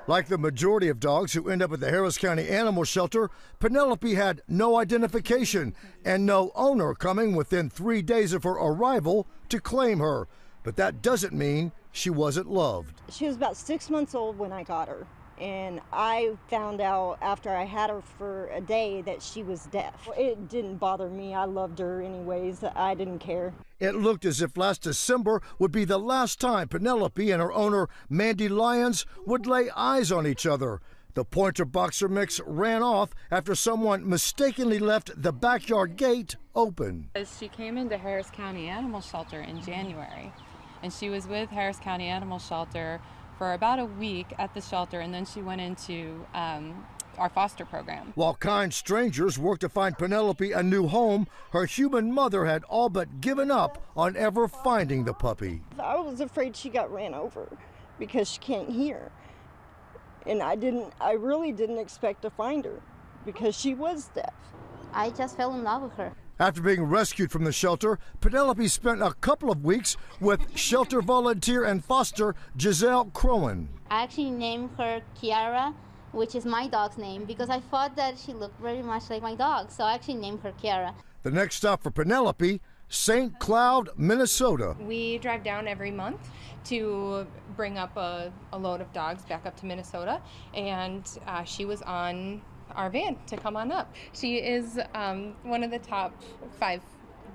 Like the majority of dogs who end up at the Harris County Animal Shelter, Penelope had no identification and no owner coming within 3 days of her arrival to claim her. But that doesn't mean she wasn't loved. She was about 6 months old when I got her, and I found out after I had her for a day that she was deaf. It didn't bother me. I loved her anyways. I didn't care. It looked as if last December would be the last time Penelope and her owner, Mandy Lyons, would lay eyes on each other. The Pointer Boxer mix ran off after someone mistakenly left the backyard gate open. She came into Harris County Animal Shelter in January, and she was with Harris County Animal Shelter for about a week at the shelter, and then she went into our foster program. While kind strangers worked to find Penelope a new home, her human mother had all but given up on ever finding the puppy. I was afraid she got ran over because she can't hear. And I really didn't expect to find her because she was deaf. I just fell in love with her. After being rescued from the shelter, Penelope spent a couple of weeks with shelter volunteer and foster Giselle Crowan. I actually named her Kiara, which is my dog's name, because I thought that she looked very much like my dog, so I actually named her Kiara. The next stop for Penelope, St. Cloud, Minnesota. We drive down every month to bring up a load of dogs back up to Minnesota, and she was on our van to come on up. She is one of the top 5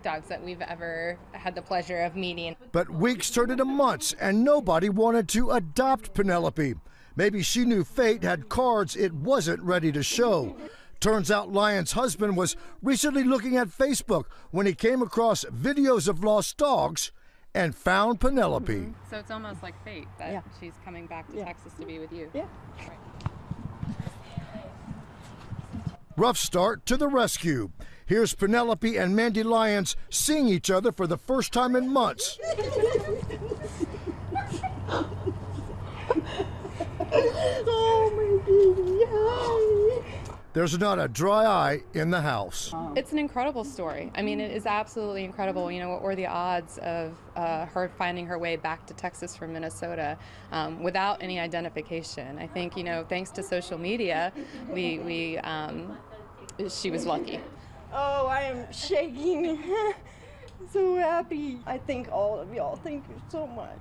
dogs that we've ever had the pleasure of meeting. But weeks turned into months, and nobody wanted to adopt Penelope. Maybe she knew fate had cards it wasn't ready to show. Turns out Lyon's husband was recently looking at Facebook when he came across videos of lost dogs and found Penelope. So it's almost like fate that she's coming back to Texas to be with you. Yeah. Right. Rough start to the rescue. Here's Penelope and Mandy Lyons seeing each other for the first time in months. Oh, my baby, hi. There's not a dry eye in the house. It's an incredible story. I mean, it is absolutely incredible. You know, what were the odds of her finding her way back to Texas from Minnesota without any identification? I think, you know, thanks to social media, she was lucky. Oh, I am shaking. So happy. I thank all of y'all. Thank you so much.